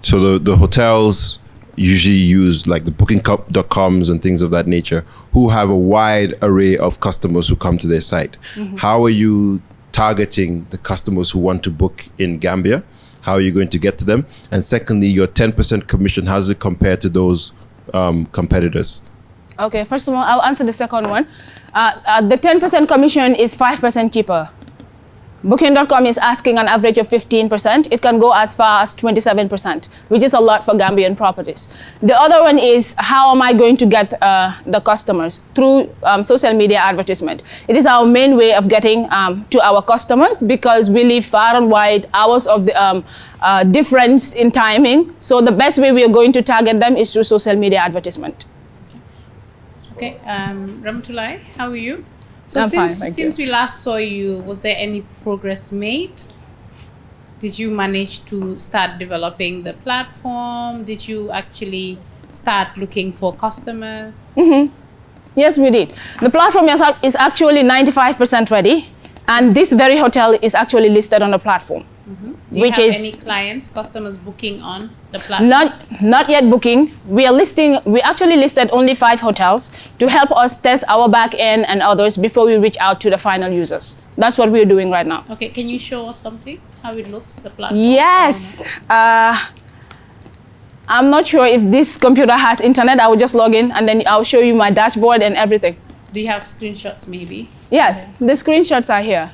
So the hotels usually use like the booking.coms and things of that nature, who have a wide array of customers who come to their site. How are you targeting the customers who want to book in Gambia? How are you going to get to them? And secondly, your 10% commission, how does it compare to those competitors? Okay, first of all, I'll answer the second one. The 10% commission is 5% cheaper. Booking.com is asking an average of 15%. It can go as far as 27%, which is a lot for Gambian properties. The other one is, how am I going to get the customers? Through social media advertisement. It is our main way of getting to our customers, because we live far and wide, hours of the difference in timing. So the best way we are going to target them is through social media advertisement. Okay, Ramatulai, how are you? So I'm fine, since we last saw you, was there any progress made? Did you manage to start developing the platform? Did you actually start looking for customers? Yes, we did. The platform is actually 95% ready, and this very hotel is actually listed on the platform. Do you have any clients, customers booking on the platform? Not yet booking. We actually listed only 5 hotels to help us test our back end and others before we reach out to the final users. That's what we're doing right now. Okay, can you show us something, how it looks, the platform? Yes. I'm not sure if this computer has internet. I will just log in and then I'll show you my dashboard and everything. Do you have screenshots maybe? Yes, the screenshots are here.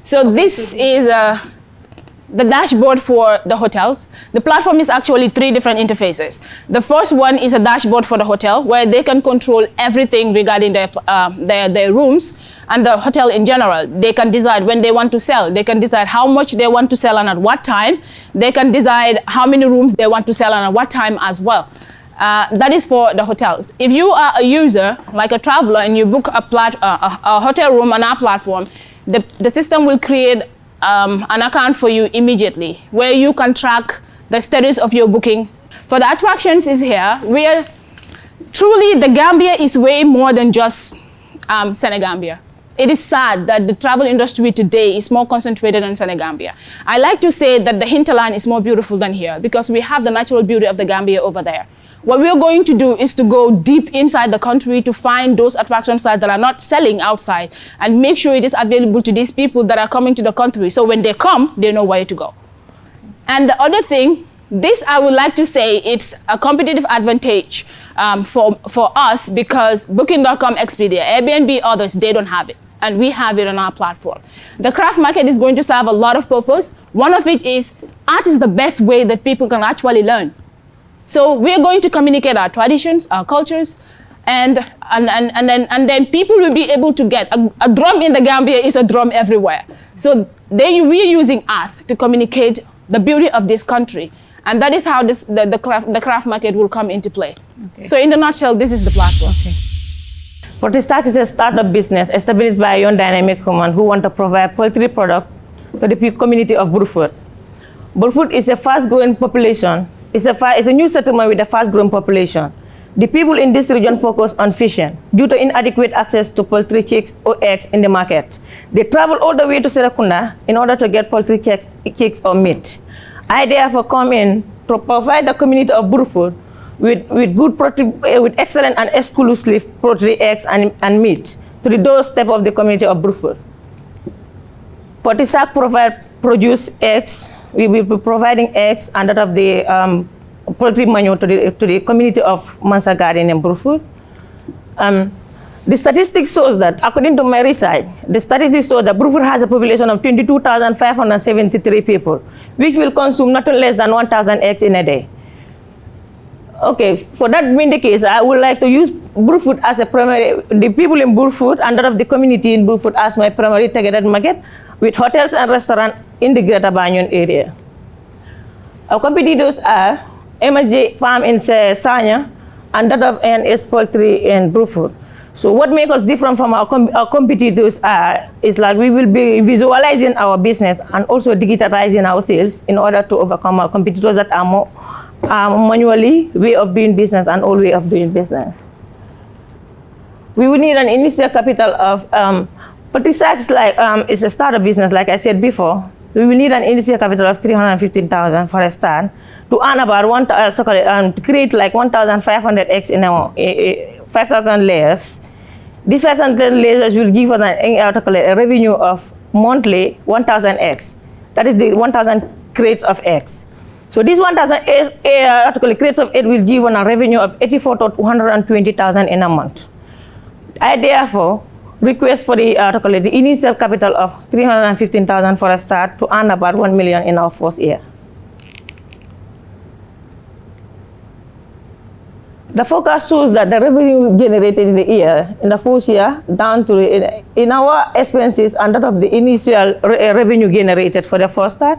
So this is the dashboard for the hotels. The platform is actually 3 different interfaces. The first one is a dashboard for the hotel, where they can control everything regarding their rooms and the hotel in general. They can decide when they want to sell. They can decide how much they want to sell and at what time. They can decide how many rooms they want to sell and at what time as well. That is for the hotels. If you are a user, like a traveler, and you book a hotel room on our platform, the system will create an account for you immediately, where you can track the status of your booking. For the attractions is here, where truly the Gambia is way more than just Senegambia. It is sad that the travel industry today is more concentrated on Senegambia. I like to say that the hinterland is more beautiful than here, because we have the natural beauty of the Gambia over there. What we are going to do is to go deep inside the country to find those attraction sites that are not selling outside and make sure it is available to these people that are coming to the country. So when they come, they know where to go. And the other thing, this I would like to say, it's a competitive advantage for us, because Booking.com, Expedia, Airbnb, others, they don't have it. And we have it on our platform. The craft market is going to serve a lot of purpose. One of it is, art is the best way that people can actually learn. So we're going to communicate our traditions, our cultures, and then people will be able to get a drum in the Gambia is a drum everywhere. So we're using art to communicate the beauty of this country, and that is how the craft market will come into play. Okay. So in a nutshell, this is the platform. Okay. Poultry is a startup business established by a young dynamic woman who want to provide poultry product to the community of Burfoot. Burfoot is a fast-growing population. It's a new settlement with a fast-growing population. The people in this region focus on fishing due to inadequate access to poultry chicks or eggs in the market. They travel all the way to Serekunda in order to get poultry chicks or meat. I therefore come in to provide the community of Burfoot with excellent and exclusive poultry eggs and meat to the doorstep of the community of Burfoot. Poultry produce eggs. We will be providing eggs and that of the poultry manure to the community of Mansa Garden and Burfoot. The statistics shows that, according to my research, the statistics show that Burfoot has a population of 22,573 people, which will consume not less than 1,000 eggs in a day. Okay, for that being the case, I would like to use Burfoot as a primary, the people in Burfoot and that of the community in Burfoot as my primary targeted market, with hotels and restaurants in the Greater Banyan area. Our competitors are MSJ farm in Sanya, and that of N is poultry in Bruford. So what makes us different from our competitors is like we will be visualizing our business and also digitalizing our sales in order to overcome our competitors that are more manually way of doing business and old way of doing business. We will need an initial capital of, Poultry Sacks is a startup business, like I said before. We will need an initial capital of 315,000 for a start to earn about to create like 1,500 eggs in our 5,000 layers. These 5,000 layers will give us a revenue of monthly 1,000 eggs. That is the 1,000 crates of eggs. So this 1,000 crates of eggs will give us a revenue of 84 to 120,000 in a month. I therefore request for the initial capital of 315,000 for a start to earn about 1 million in our first year. The forecast shows that the revenue generated in the year, in the first year, down to in our expenses and that of the initial revenue generated for the first start,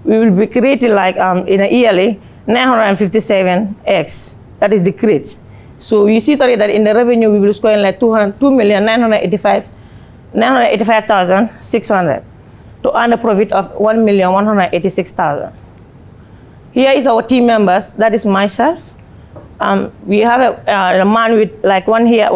we will be creating like in a yearly 957 eggs. That is the crates. So you see that in the revenue we will score in like 2,985,600 to earn a profit of 1,186,000. Here is our team members. That is myself. We have a man with like one year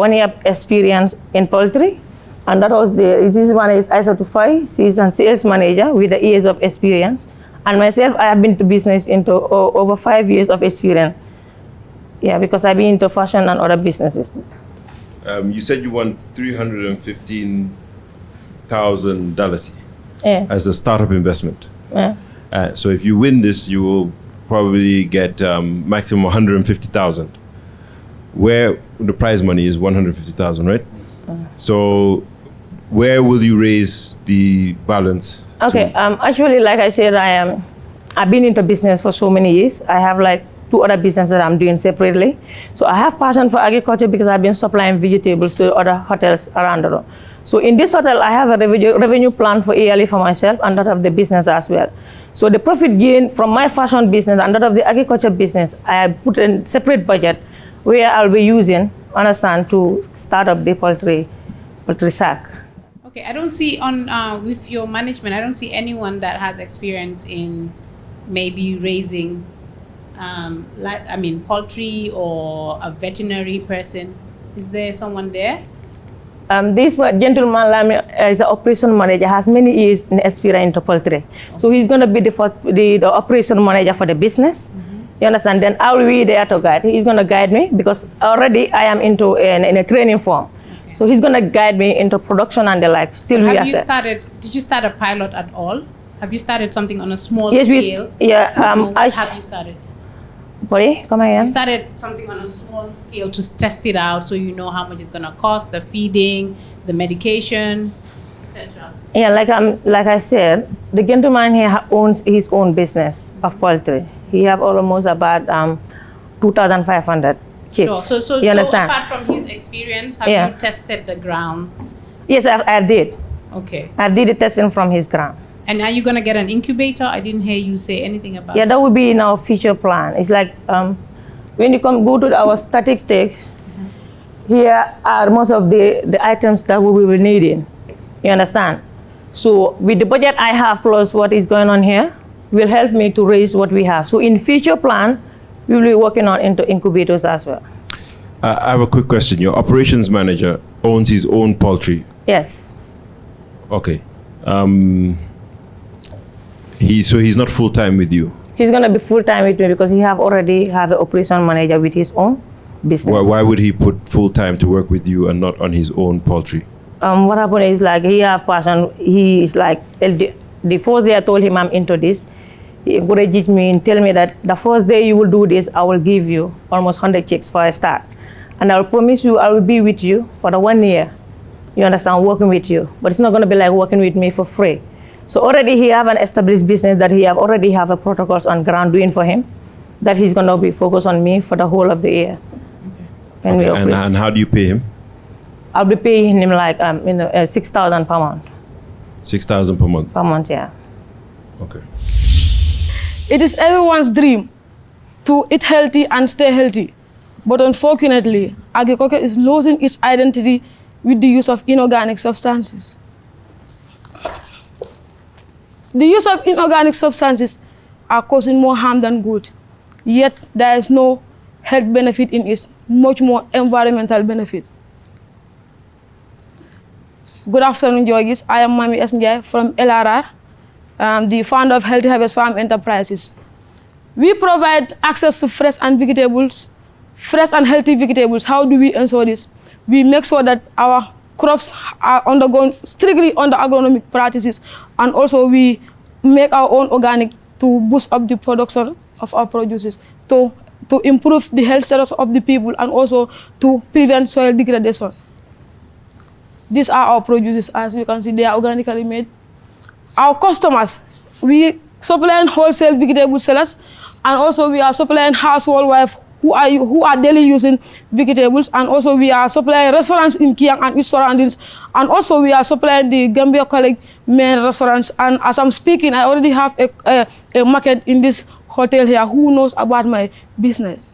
experience in poultry, and that was this one is ISO 25. She's a sales manager with the years of experience, and myself I have been to business into over 5 years of experience. Yeah, because I've been into fashion and other businesses. You said you won $315,000 as a startup investment. Yeah. So if you win this, you will probably get maximum 150,000. Where the prize money is 150,000, right? So where will you raise the balance? Okay. Actually, like I said, I've been into business for so many years. I have like 2 other businesses that I'm doing separately. So I have passion for agriculture because I've been supplying vegetables to other hotels around the world. So in this hotel, I have a revenue plan for yearly for myself and that of the business as well. So the profit gain from my fashion business and that of the agriculture business, I put in separate budget where I'll be using, to start up the poultry sack. Okay, I don't see with your management, I don't see anyone that has experience in maybe raising poultry or a veterinary person. Is there someone there? This gentleman is an operation manager, has many years in experience in poultry. Okay. So he's going to be the operation manager for the business. You understand? Then I will be there to guide. He's going to guide me because already I am in a training form. Okay. So he's going to guide me into production and the like. Still, did you start a pilot at all? Have you started something on a small scale? What have you started? Sorry, come again. You started something on a small scale to test it out so you know how much it's going to cost, the feeding, the medication, etc. Yeah, like I said, the gentleman here owns his own business of poultry. He have almost about 2,500 chicks. Sure. So apart from his experience, have you tested the grounds? Yes, I did. Okay. I did the testing from his ground. And are you going to get an incubator? I didn't hear you say anything about that. That would be in our future plan. It's like when you go to our statistics, here are most of the items that we will be needing. You understand? So with the budget I have plus what is going on here, will help me to raise what we have. So in future plan, we will be working on into incubators as well. I have a quick question. Your operations manager owns his own poultry. Yes. Okay. He's not full-time with you? He's going to be full-time with me because he already have an operation manager with his own business. Why would he put full-time to work with you and not on his own poultry? What happened is like he have passion. He is like, the first day I told him I'm into this, he encouraged me and tell me that the first day you will do this, I will give you almost 100 chicks for a start. And I will promise you I will be with you for the 1 year. You understand, working with you. But it's not going to be like working with me for free. So already he have an established business that he already have a protocols on ground doing for him, that he's going to be focused on me for the whole of the year. Okay. And how do you pay him? I'll be paying him like 6,000 per month. 6,000 per month? Per month, yeah. Okay. It is everyone's dream to eat healthy and stay healthy. But unfortunately, agriculture is losing its identity with the use of inorganic substances. The use of inorganic substances are causing more harm than good, yet there is no health benefit in it, much more environmental benefit. Good afternoon, Georges. I am Mami Esnjai from LRR, the founder of Healthy Harvest Farm Enterprises. We provide access to fresh and healthy vegetables. How do we ensure this? We make sure that our crops are undergone strictly under agronomic practices, and also we make our own organic to boost up the production of our produces, to improve the health status of the people, and also to prevent soil degradation. These are our produces. As you can see, they are organically made. Our customers, we supply wholesale vegetable sellers, and also we are supplying household wives who are daily using vegetables, and also we are supplying restaurants in Kiang and its surroundings, and also we are supplying the Gambia College main restaurants. And as I'm speaking, I already have a market in this hotel here who knows about my business.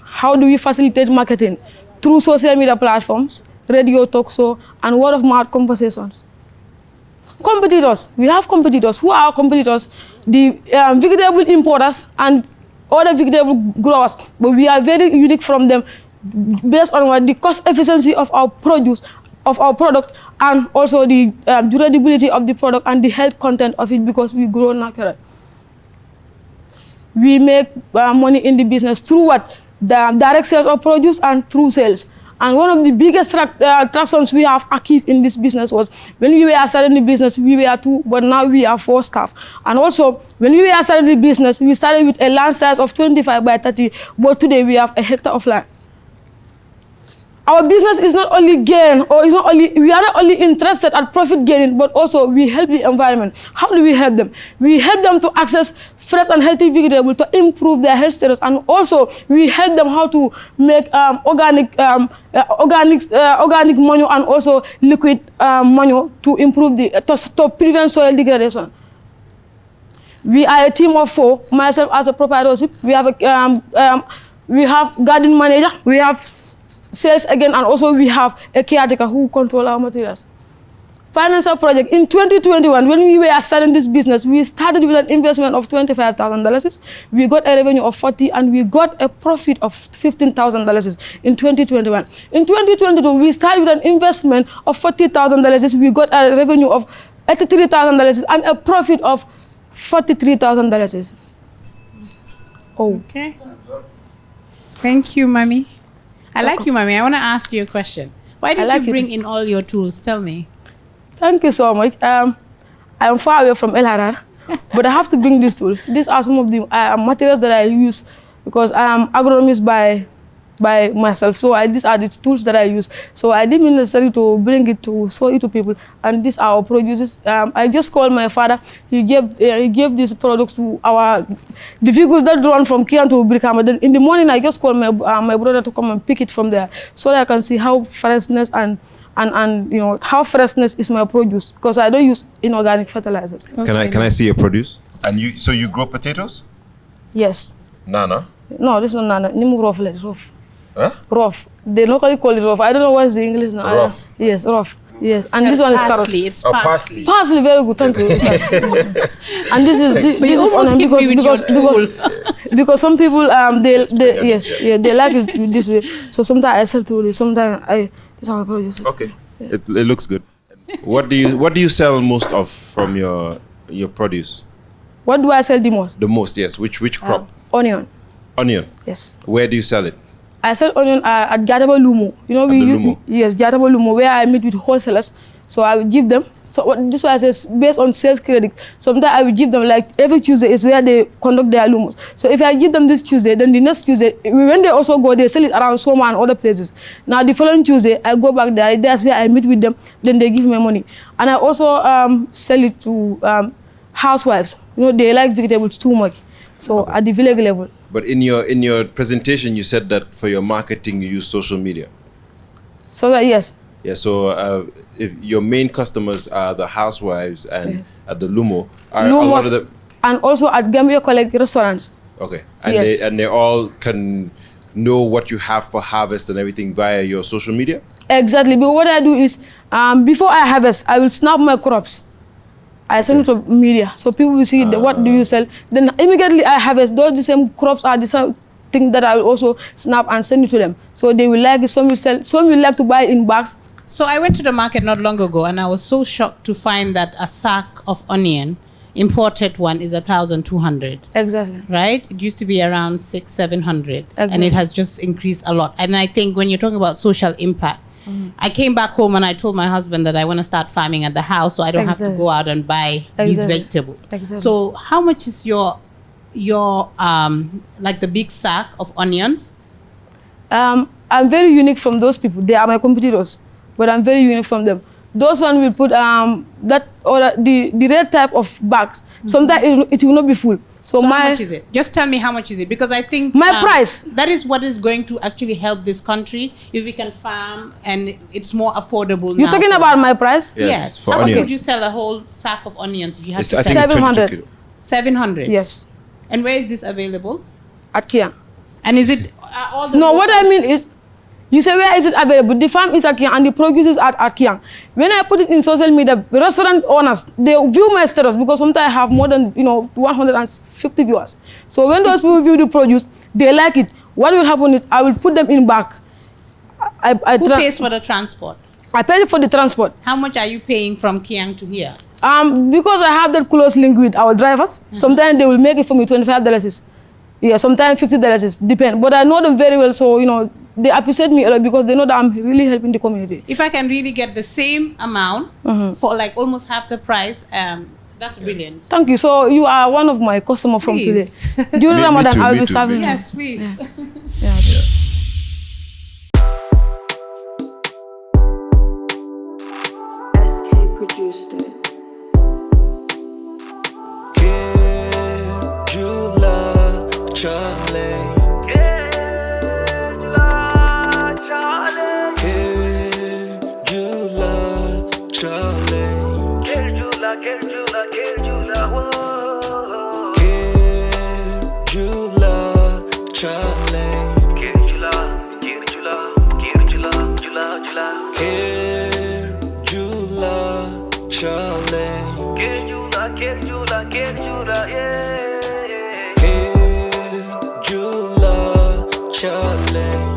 How do we facilitate marketing? Through social media platforms, radio, talk show, and word of mouth conversations. Competitors, we have competitors. Who are our competitors? The vegetable importers and other vegetable growers, but we are very unique from them based on the cost efficiency of our produce, of our product, and also the durability of the product and the health content of it, because we grow natural. We make money in the business through what? The direct sales of produce and through sales. And one of the biggest attractions we have achieved in this business was when we were starting the business, we were 2, but now we are 4 staff. And also, when we were starting the business, we started with a land size of 25 by 30, but today we have a hectare of land. Our business is not only gain, or is not only, we are not only interested at profit gaining, but also we help the environment. How do we help them? We help them to access fresh and healthy vegetables to improve their health status, and also we help them how to make organic manure and also liquid manure to improve to prevent soil degradation. We are a team of 4. Myself as a proprietorship, we have garden manager, we have sales again, and also we have a caretaker who control our materials. Financial project. In 2021, when we were starting this business, we started with an investment of $25,000. We got a revenue of 40, and we got a profit of $15,000 in 2021. In 2022, we started with an investment of $40,000. We got a revenue of $83,000 and a profit of $43,000. Oh. Okay. Thank you, Mami. I like you, Mami. I want to ask you a question. Why did you bring in all your tools? Tell me. Thank you so much. I am far away from LRR, but I have to bring these tools. These are some of the materials that I use because I am agronomist by myself. So these are the tools that I use. So I didn't necessary to bring it to show it to people. And these are our produces. I just called my father. He gave these products to the vehicles that run from Kian to Brikama. Then in the morning, I just called my brother to come and pick it from there, so that I can see how freshness and you know how freshness is my produce, because I don't use inorganic fertilizers. Okay. Can I see your produce? And you grow potatoes? Yes. Nana? No, this is not nana. Nimu rough. Rough. Huh? Rough. They locally call it rough. I don't know what's the English now. Rough. Yes, rough. Yes, and this one is carrot. It's parsley. Parsley, very good. Thank you. And this is because some people they like it this way. So sometimes I sell to it. Sometimes it's how I produce it. Okay, yeah. It looks good. What do you sell most of from your produce? What do I sell the most? The most, yes. Which crop? Onion. Onion. Yes. Where do you sell it? I sell onion at Gataba Lumo. You know, yes, Gataba Lumo, where I meet with wholesalers. So I will give them. So this was based on sales credit. Sometimes I will give them, like every Tuesday is where they conduct their lumos. So if I give them this Tuesday, then the next Tuesday, when they also go, they sell it around Soma and other places. Now the following Tuesday, I go back there. That's where I meet with them. Then they give me money. And I also sell it to housewives. You know, they like vegetables too much. So at the village level. But in your presentation, you said that for your marketing, you use social media. So that, yes. Yeah, so if your main customers are the housewives and at the Lumo, are a lot of them... And also at Gambia College restaurants. Okay. And Yes. they all can know what you have for harvest and everything via your social media? Exactly. But what I do is, before I harvest, I will snap my crops. I send it to media, so people will see what do you sell. Then immediately I harvest. Those the same crops are the same thing that I will also snap and send it to them. So they will like it. Some will sell. Some will like to buy in bags. So I went to the market not long ago, and I was so shocked to find that a sack of onion, imported one, is 1,200. Exactly. Right? It used to be around 600-700, and Exactly. it has just increased a lot. And I think when you're talking about social impact, I came back home and I told my husband that I want to start farming at the house, so I don't have to go out and buy these vegetables. Exactly. So how much is your like the big sack of onions? I'm very unique from those people. They are my competitors, but I'm very unique from them. Those one will put that or the red type of bags. Sometimes it will not be full. So how much is it? Just tell me how much is it, because I think my price. That is what is going to actually help this country if we can farm and it's more affordable. You're talking about my price? Yes. For How much onion. would you sell a whole sack of onions if you have to I sell? think it's 22 kilo. 700. Yes. And where is this available? At Kia. And is it all the No, local- what I mean is, you say where is it available? The farm is at Kiang and the produce is at Kiang. When I put it in social media, restaurant owners, they view my status because sometimes I have more than 150 viewers. So when those people view the produce, they like it. What will happen is I will put them in back. Who pays for the transport? I pay for the transport. How much are you paying from Kiang to here? Because I have that close link with our drivers, sometimes they will make it for me $25. Yeah, sometimes $50, depend. But I know them very well, so they appreciate me a lot because they know that I'm really helping the community. If I can really get the same amount for like almost half the price, that's brilliant. Thank you. So you are one of my customers from today. Please. During Me Ramadan, too, I will me be too, serving. me too. Yes, please. Yeah. SK produced it. Jula, Charlie. Jula, Charlie. Jula, Charlie. Jula, Charlie. Jula, Charlie.